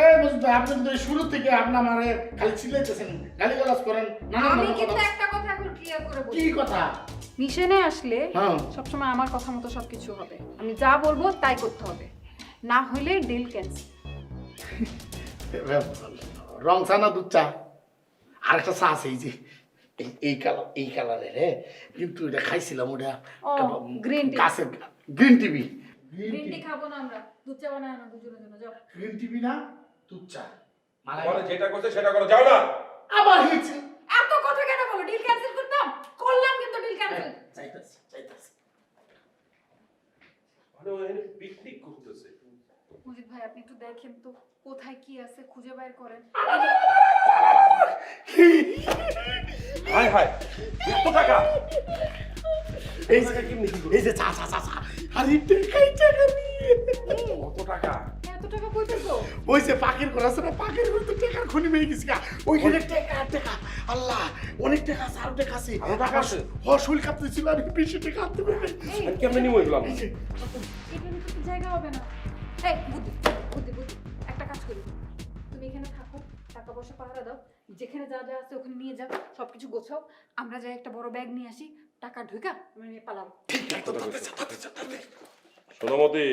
এই বুঝতে, আপনি তো শুরু থেকে আপনি আমারে খালি চিল্লাইতেছেন, গালিগালাজ করেন, নানান আমি রকম কিন্তু কথা। একটা কথা এখন ক্লিয়ার করে কি বলি, কথা? মিশনে আসলে হ্যাঁ। সবসময় আমার কথা মতো সবকিছু হবে। আমি যা বলবো তাই করতে হবে, না হলে ডিল ক্যান্সেল। রং চা না দুধ চা? আর একটা চা আছে, এই যে এই কালারের, হ্যাঁ, কিন্তু এটা খাইছিলাম, ওটা ও, green tea। গাছের গ্রিন টিভি। গ্রিন টি খাবো না আমরা, দুধ চা বানাই না দুজনের জন্য, যাও। গ্রিন টিভি না দুধ চা, মালাই। তোমার যেটা করছে সেটা করো, যাও না। আবার হয়েছে। এত কথা কেন বলো? ডিল ক্যান্সেল করতাম, করলাম কিন্তু ডিল ক্যান্সেল। চাইতাছি চাইতাছি। মানে ও এখানে পিকনিক করতেছে। মুজিদ ভাই, আপনি একটু দেখেন তো কোথায় কি আছে, খুঁজে বের করেন। হায় হায়, এত টাকা! এই যে এই যে চা চা চা চা, আরে টাকা নিয়ে। কত টাকা? এত টাকা কই পেছো? ওই যে পাখির ঘর আছে না, পাখির ঘর তো টাকার খনি মেয়ে গেছি গা। ওইখানে টাকা টাকা, আল্লাহ অনেক টাকা আছে, আরো টাকা আছে। আরো টাকা আছে? শরীর কাঁপতেছিল, আমি বেশি টাকা আনতে পারি নাই। আমি কেমনে নিব এগুলো? এই যে, এখানে তো জায়গা হবে না। এই বুদ্ধি বুদ্ধি বুদ্ধি, একটা কাজ করি, তুমি এখানে থাকো, টাকা পয়সা পাহারা দাও, যেখানে যা যা আছে ওখানে নিয়ে যাও, সবকিছু গোছাও, আমরা যাই একটা বড় ব্যাগ নিয়ে আসি, টাকা ঢুকা আমরা নিয়ে পালাবো। শোনো মতি,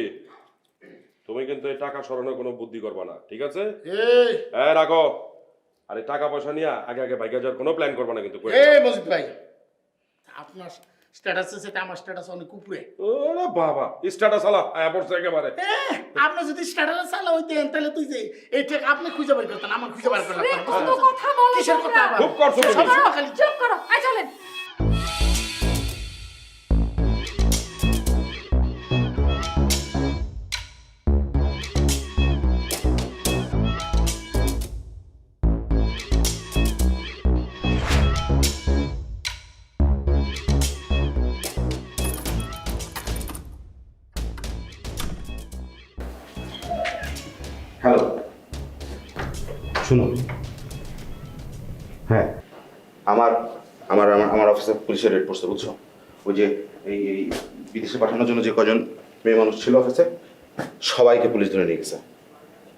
তুমি কিন্তু এই টাকা সরানোর কোনো বুদ্ধি করবা না, ঠিক আছে? এই হ্যাঁ রাখো। আরে টাকা পয়সা নিয়ে আগে আগে বাইকে যাওয়ার কোনো প্ল্যান করবা না কিন্তু। এই মজিদ ভাই, আপনার স্ট্যাটাস সেটা আমার স্ট্যাটাস অনেক উপরে। ওরে বাবা, স্ট্যাটাস আলা আয়া পড়ছে একেবারে। আপনি যদি স্ট্যাটাস চালা হইতেন তাহলে তুই যে এই টাকা আপনি খুঁজে বের করতেন, আমার খুঁজে বের করলাম। রে, কত কথা বলো কিসের কথা তোমরা? আবার? খুব করছো তুমি। সবসময় খালি চুপ করো, আয় চলেন। হ্যালো, শুনুন। হ্যাঁ, আমার আমার আমার আমার অফিসে পুলিশের রেড পড়ছে, বুঝছো? ওই যে এই বিদেশে পাঠানোর জন্য যে কজন মেয়ে মানুষ ছিল অফিসে সবাইকে পুলিশ ধরে নিয়ে গেছে।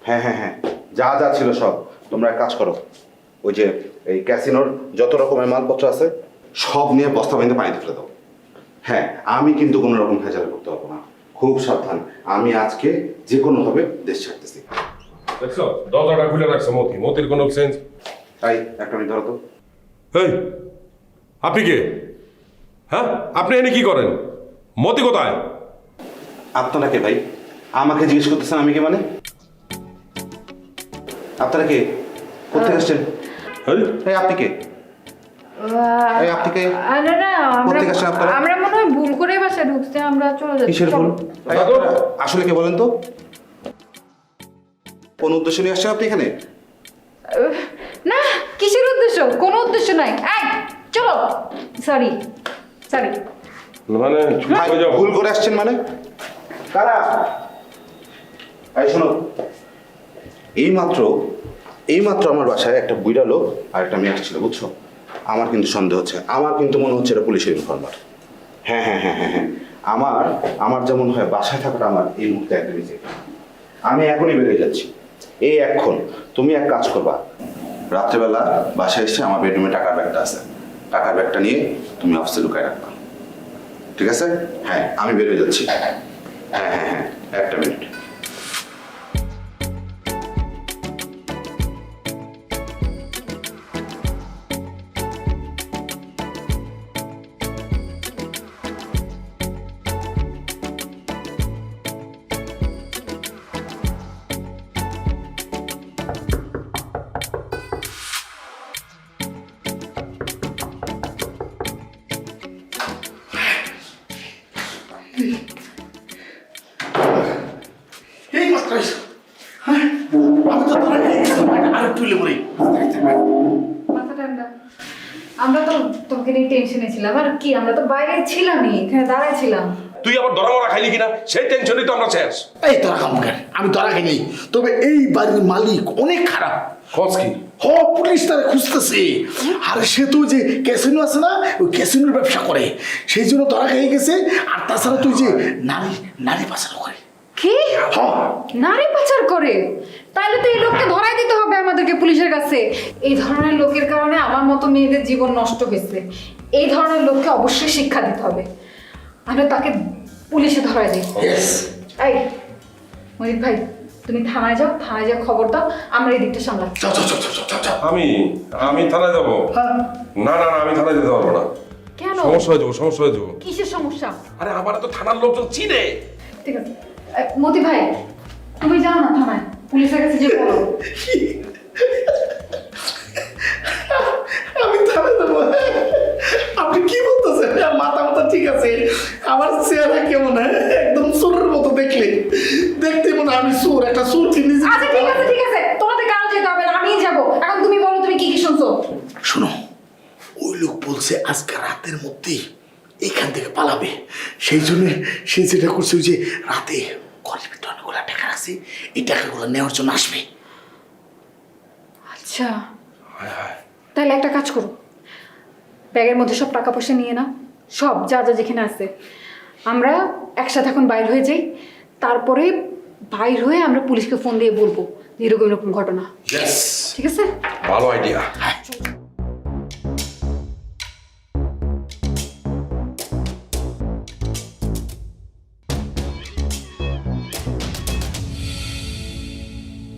হ্যাঁ হ্যাঁ হ্যাঁ, যা যা ছিল সব। তোমরা এক কাজ করো, ওই যে এই ক্যাসিনোর যত রকমের মালপত্র আছে সব নিয়ে বস্তা বেঁধে পানিতে ফেলে দাও। হ্যাঁ, আমি কিন্তু কোনো রকম ভেজালে করতে পারবো না, খুব সাবধান। আমি আজকে যে কোনোভাবে দেশ ছাড়তেছি। দেখছো দরজাটা খুলে রাখছো মতির কোনো সেন্স। তাই একটা মিনিট ধরো তো। এই আপনি কে? হ্যাঁ, আপনি এনে কি করেন? মতি কোথায়? আপনারা কে ভাই? আমাকে জিজ্ঞেস করতেছেন আমি কে? মানে আপনারা কে? কোথায় আসছেন? এই আপনি কে? এই আপনি কে? না না কোথেকে আসছেন আপনারা? আমরা মনে হয় ভুল করে বাসায় ঢুকতে, আমরা চলে যাচ্ছি। কিসের ভুল? এই আপনারা আসলে কে বলেন তো? কোন উদ্দেশ্য নিয়ে আসছেন আপনি এখানে? না, কিসের উদ্দেশ্য? কোনো উদ্দেশ্য নাই। এই চলো। Sorry sorry. মানে ভুল করে আসছেন মানে? কারা? এই শোনো, এইমাত্র আমার বাসায় একটা বুইড়া লোক আর একটা মেয়ে আসছিল, বুঝছো? আমার কিন্তু সন্দেহ হচ্ছে, আমার কিন্তু মনে হচ্ছে এটা পুলিশের ইনফরমার। হ্যাঁ হ্যাঁ হ্যাঁ হ্যাঁ হ্যাঁ, আমার যেমন হয় বাসায় থাকাটা আমার এই মুহূর্তে একদমই safe না। আমি এখনই বেরিয়ে যাচ্ছি, এই এখন। তুমি এক কাজ করবা, রাত্রেবেলা বাসায় এসে আমার বেডরুমে টাকার ব্যাগটা আছে, টাকার ব্যাগটা নিয়ে তুমি অফিসে লুকায় রাখবা, ঠিক আছে? হ্যাঁ, আমি বেরিয়ে যাচ্ছি। হ্যাঁ হ্যাঁ হ্যাঁ, একটা মিনিট। এই মাত্র এসো। হ্যাঁ, আমি তো ধরে আর একটু লেবুরি। মাথা ঠান্ডা। আমরা তো তোকে নিয়ে টেনশনে ছিলাম। আর কি, আমরা তো বাইরে ছিলামই, এখানে দাঁড়ায় ছিলাম। তুই আবার ধরা মরা খাইলি কিনা সেই টেনশনই তো আমরা শেষ। এই তোরা কামকার, আমি ধরা খাই নেই, তবে এই বাড়ির মালিক অনেক খারাপ। খোঁজ কি? পুলিশ তারা খুঁজতেছে। আর সে তো যে ক্যাসিনো আছে না, ওই ক্যাসিনোর ব্যবসা করে, সেই জন্য ধরা খেয়ে গেছে। আর তাছাড়া তুই যে নারী পাচার করে। কি? নারী পাচার করে? তাহলে তো এই লোককে ধরাই দিতে হবে আমাদেরকে পুলিশের কাছে। এই ধরনের লোকের কারণে আমার মতো মেয়েদের জীবন নষ্ট হয়েছে। এই ধরনের লোককে অবশ্যই শিক্ষা দিতে হবে। আমরা তাকে পুলিশে ধরাই দিই। এই মনির ভাই, তুমি থানায় যাও, থানায় যাও খবর দাও, আমরা এই দিকটা সামলাচ্ছি। আমি থানায় যাবো? না না না, আমি থানায় যেতে পারবো না। কেন? সমস্যা হয়ে যাবো। কিসের সমস্যা? আরে আমার তো থানার লোকজন চিনে। ঠিক আছে মতি ভাই, তুমি যাও না থানায়, পুলিশের কাছে যে বলো। আমি থামে দেবো? আপনি কি বলতেছেন? মাথা ঠিক আছে? আমার চেহারা কেমন? একদম চোরের মতো দেখতে মনে আমি চোর, একটা চোর চিনি। আচ্ছা ঠিক আছে ঠিক আছে, তোমাদের কারো যেতে হবে না, আমিই যাবো। এখন তুমি বলো, তুমি কি কি শুনছো? শোনো, ওই লোক বলছে আজকে রাতের মধ্যেই এখান থেকে পালাবে। সেই জন্য সে যেটা করছে, ওই যে রাতে ঘরের ভিতরে অনেকগুলো টাকা আছে, এই টাকাগুলো নেওয়ার জন্য আসবে। আচ্ছা, তাহলে একটা কাজ করো, ব্যাগের মধ্যে সব টাকা পয়সা নিয়ে নাও, সব যা যা যেখানে আছে। আমরা একসাথে এখন বাইর হয়ে যাই, তারপরে বাইর হয়ে আমরা পুলিশকে ফোন দিয়ে বলবো যে এরকম এরকম ঘটনা। ঠিক আছে? ভালো আইডিয়া।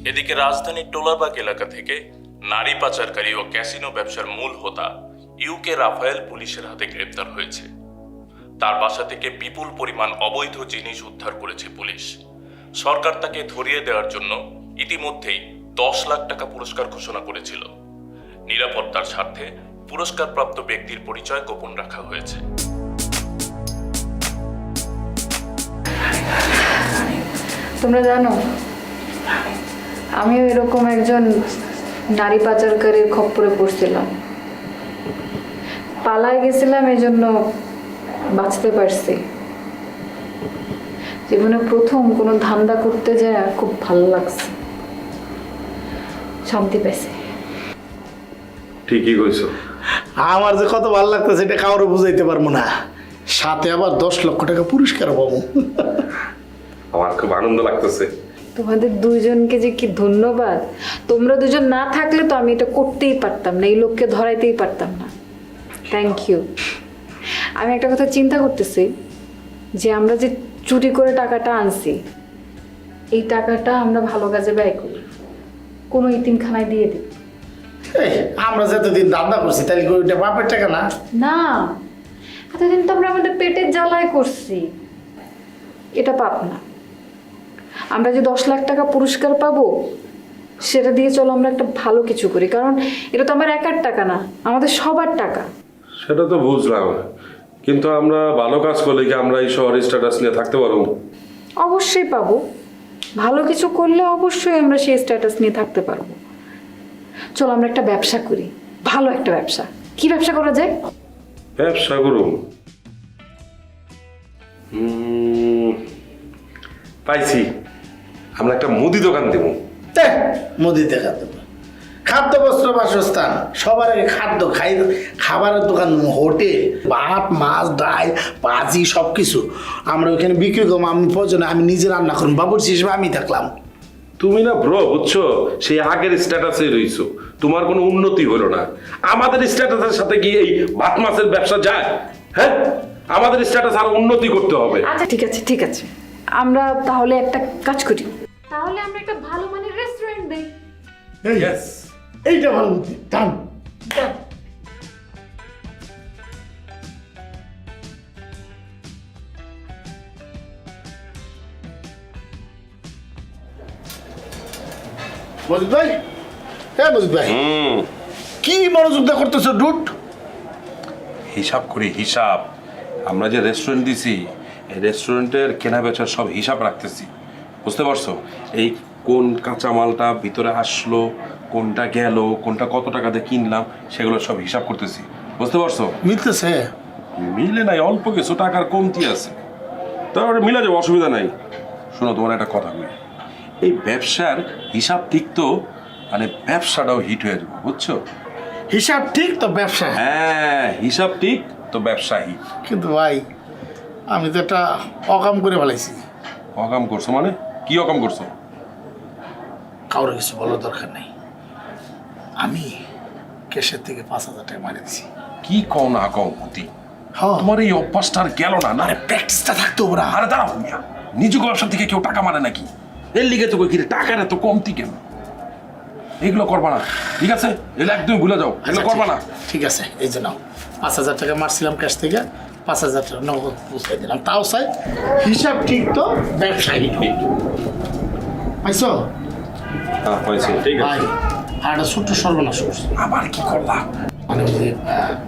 এদিকে রাজধানীর টোলারবাগ এলাকা থেকে নারী পাচারকারী ও ক্যাসিনো ব্যবসার মূল হোতা ইউকে রাফায়েল পুলিশের হাতে গ্রেপ্তার হয়েছে। তার বাসা থেকে বিপুল পরিমাণ অবৈধ জিনিস উদ্ধার করেছে পুলিশ। সরকার তাকে ধরিয়ে দেওয়ার জন্য ইতিমধ্যেই 10 লাখ টাকা পুরস্কার ঘোষণা করেছিল। নিরাপত্তার স্বার্থে পুরস্কারপ্রাপ্ত ব্যক্তির পরিচয় গোপন রাখা হয়েছে। তোমরা জানো, আমিও এরকম একজন নারী পাচারকারীর খপ্পরে পড়ছিলাম, পালায় গেছিলাম, এই জন্য বাঁচতে পারছি। জীবনে প্রথম কোনো ধান্দা করতে যায় খুব ভালো লাগছে, শান্তি পেয়েছি। ঠিকই কইছো। আমার যে কত ভালো লাগতেছে এটা কাউরে বুঝাইতে পারবো না। সাথে আবার 10 লক্ষ টাকা পুরস্কার পাবো। আমার খুব আনন্দ লাগতেছে। তোমাদের দুইজনকে যে কি ধন্যবাদ। তোমরা দুজন না থাকলে তো আমি এটা করতেই পারতাম না, এই লোককে ধরাইতেই পারতাম না। Thank you. আমি একটা কথা চিন্তা করতেছি যে আমরা যে চুরি করে টাকাটা আনছি, এই টাকাটা আমরা ভালো কাজে ব্যয় করি, কোনো ইতিমখানায় দিয়ে দিই। এই আমরা যতদিন ধান্দা করছি তাহলে কি ওইটা বাপের টাকা না? না, এতদিন তো আমরা আমাদের পেটের জ্বালায় করছি, এটা পাপ না। আমরা যে 10 লাখ টাকা পুরস্কার পাবো, সেটা দিয়ে চলো আমরা একটা ভালো কিছু করি, কারণ এটা তো আমার একার টাকা না, আমাদের সবার টাকা। সেটা তো বুঝলাম, কিন্তু আমরা ভালো কাজ করলে কি আমরা এই শহরে স্ট্যাটাস নিয়ে থাকতে পারবো? অবশ্যই পাবো, ভালো কিছু করলে অবশ্যই আমরা সেই স্ট্যাটাস নিয়ে থাকতে পারবো। চলো আমরা একটা ব্যবসা করি, ভালো একটা ব্যবসা। কি ব্যবসা করা যায়? ব্যবসা করুন, পাইছি, আমরা একটা মুদি দোকান দেবো। মুদি দেখা দেবো, খাদ্য বস্ত্র বাসস্থান সবার আগে খাদ্য খাই, খাবারের দোকান, হোটেল, ভাত মাছ ডাল ভাজি সব কিছু আমরা ওইখানে বিক্রি করবো। আমি প্রয়োজনে আমি নিজে রান্না করুন, বাবুর্চি হিসেবে আমি থাকলাম। তুমি না ব্রো, বুঝছো, সেই আগের স্ট্যাটাসে রইছো, তোমার কোনো উন্নতি হলো না। আমাদের স্ট্যাটাসের সাথে কি এই ভাত মাছের ব্যবসা যায়? হ্যাঁ, আমাদের স্ট্যাটাস আর উন্নতি করতে হবে। আচ্ছা ঠিক আছে, ঠিক আছে, আমরা তাহলে একটা কাজ করি, তাহলে আমরা একটা ভালো মানের রেস্টুরেন্ট দেই। Yes. এইটা ভালো বুদ্ধি, ডান। মজিদ ভাই, হ্যাঁ মজিদ ভাই, কি মনোযোগ দিয়ে করতেছো ডুট? হিসাব করি, হিসাব। আমরা যে রেস্টুরেন্ট দিছি, এই রেস্টুরেন্টের কেনা বেচার সব হিসাব রাখতেছি, বুঝতে পারছো? এই কোন কাঁচামালটা ভিতরে আসলো, কোনটা গেল, কোনটা কত টাকা দিয়ে কিনলাম, সেগুলো সব হিসাব করতেছি, বুঝতে পারছো? মিলতেছে? মিলে নাই, অল্প কিছু টাকার কমতি আছে, তারপরে মিলে যাবে, অসুবিধা নাই। শোনো, তোমার একটা কথা বলি, এই ব্যবসার হিসাব ঠিক তো মানে ব্যবসাটাও হিট হয়ে যাবে, বুঝছো? হিসাব ঠিক তো ব্যবসা। হ্যাঁ, হিসাব ঠিক তো ব্যবসা হিট। কিন্তু ভাই আমি তো একটা অকাম করে ফেলাইছি। অকাম করছো মানে? কি অকাম করছো? কাউরে কিছু বলার দরকার নেই, আমি ক্যাশের থেকে 5,000 টাকা মারি দিছি। কি কও না কও মতি, হ্যাঁ তোমার এই অভ্যাসটা আর গেল না না? প্র্যাকটিসটা থাকতো ওরা। আরে দাঁড়াও মিয়া, নিজেকে ব্যবসা থেকে কেউ টাকা মারে নাকি? এর লিগে তো কই কি টাকার এত কমতি কেন? এগুলো করবা না, ঠিক আছে? এগুলো একদম ভুলে যাও, এগুলো করবা না। ঠিক আছে, এই যে নাও 5,000 টাকা মারছিলাম ক্যাশ থেকে, 5,000 টাকা নগদ পৌঁছাই দিলাম। তাও চাই হিসাব ঠিক তো ব্যবসা হিট হইল। পাইছো হ্যাঁ, হয়েছে, ঠিক ভাই? আছে। আর একটা ছোট্ট সর্বনাশ করছে, আবার কি করলাম? মানে ওই যে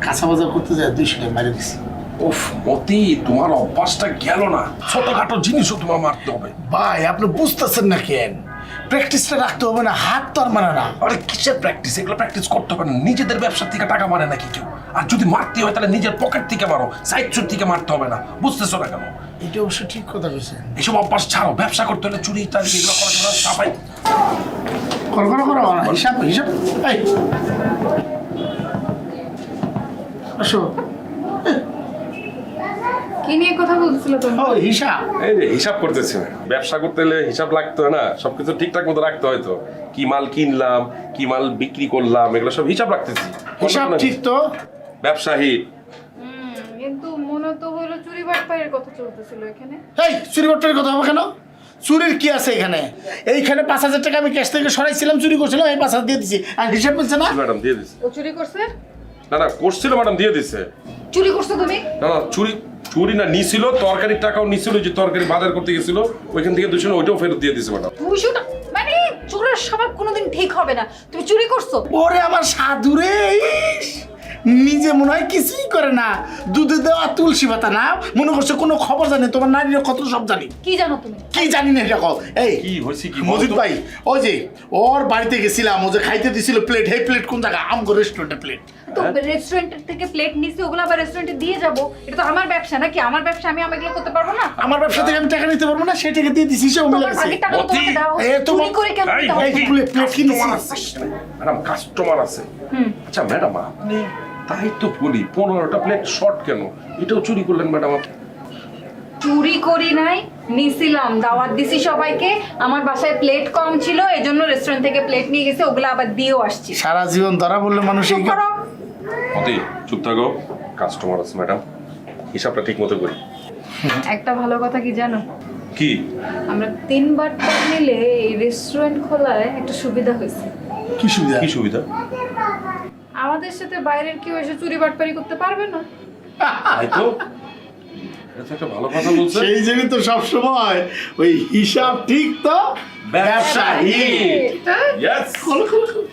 কাঁচা বাজার করতে যায় 200 টাকা মারি দিছি। উফ মতি, তোমার অভ্যাসটা গেল না, ছোটখাটো জিনিসও তোমার মারতে হবে। ভাই আপনি বুঝতেছেন না কেন? প্র্যাকটিসটা রাখতে হবে না, হাত তো আর মানে না। আরে কিসের প্র্যাকটিস? এগুলো প্র্যাকটিস করতে হবে না। নিজেদের ব্যবসা থেকে টাকা মারে নাকি কেউ? আর যদি মারতে হয় তাহলে নিজের পকেট থেকে মারো, সাইড সুট থেকে মারতে হবে না, বুঝতেছো না কেন? এটা অবশ্য ঠিক কথা বলছেন। এইসব অভ্যাস ছাড়ো, ব্যবসা করতে হলে চুরি ইত্যাদি এগুলো করা যাবে না, সাফাই। করো হিসাব হিসাব। এই আসো। কি নিয়ে কথা বলছিল তুমি? ও হিসাব। এই যে হিসাব করতেছি, ব্যবসা করতে হলে হিসাব লাগতো না, সবকিছু ঠিকঠাক মতো রাখতে হয় তো। কি মাল কিনলাম, কি মাল বিক্রি করলাম, এগুলো সব হিসাব রাখতেছি। হিসাব ঠিক তো ব্যবসা হিট। কিন্তু মনে তো হলো চুরি বাটপাইয়ের কথা চলতেছিল এখানে। এই চুরি বাটপারের কথা হবে কেন? চুরির কি আছে এখানে? এইখানে 5,000 টাকা আমি ক্যাশ থেকে সরাইছিলাম, চুরি করছিলাম, এই 5,000 দিয়ে দিছি। আর হিসাব বলছে না? ম্যাডাম দিয়ে দিছে। ও চুরি করছে? না করছিল ম্যাডাম, দিয়ে দিছে। চুরি করছো তুমি? না চুরি না, নিছিল, তরকারির টাকাও নিছিল, যে তরকারি বাজার করতে গেছিল ওইখান থেকে 200 ওইটাও ফেরত দিয়ে দিছে ম্যাডাম। 200 টাকা? মানে চোরের স্বভাব কোনোদিন ঠিক হবে না। তুমি চুরি করছো? ওরে আমার সাধুরে, নিজে মনে হয় কিছুই করে না, দুধে দেওয়া তুলসী পাতা না, মনে করছে কোনো খবর জানি। তোমার নারীর কত সব জানি। কি জানো তুমি? কি জানি না এটা কও। এই কি হইছে কি মজিদ ভাই, ওই যে ওর বাড়িতে গেছিলাম, ও যে খাইতে দিছিল প্লেট, এই প্লেট কোন জায়গা? আমগো রেস্টুরেন্টে প্লেট। তো রেস্টুরেন্টের থেকে প্লেট নিছি, ওগুলো আবার রেস্টুরেন্টে দিয়ে যাব? এটা তো আমার ব্যবসা নাকি? আমার ব্যবসা, আমি এগুলো করতে পারবো না? আমার ব্যবসা থেকে আমি টাকা নিতে পারবো না, সেই টাকা দিয়ে দিছি, সব মিলে তোমার গেছে। আগের টাকা তো তোমাকে দেওয়া এই হচ্ছে। তোমার- চুরি করে কেন দিতে হবে? এই প্লেট কি নিছি? ম্যাডাম কাস্টমার আছে। আচ্ছা ম্যাডাম, আপনি তাই তো বলি 15টা প্লেট শর্ট কেন? এটাও চুরি করলেন ম্যাডাম আপনি? চুরি করি নাই, নিছিলাম, দাওয়াত দিছি সবাইকে। আমার বাসায় প্লেট কম ছিল, এজন্য রেস্টুরেন্ট থেকে প্লেট নিয়ে গেছে, ওগুলো আবার দিয়েও আসছি। সারা জীবন ধরা বললে মানুষ চুপ করো। অতি চুপ থাকো, কাস্টমার আছে ম্যাডাম, হিসাবটা ঠিক মতো করি। একটা ভালো কথা কি জানো, কি? আমরা 3 বাটপার মিলে এই রেস্টুরেন্ট খোলায় একটা সুবিধা হয়েছে। কি সুবিধা? কি সুবিধা? আমাদের সাথে বাইরের কেউ এসে চুরি বাটপারি করতে পারবে না। তাই তো, এটা তো একটা ভালো কথা বলছে। সেই জন্যই তো সবসময় ওই হিসাব ঠিক তো ব্যবসা হিট। Yes! খোলো, খোলো, খোলো।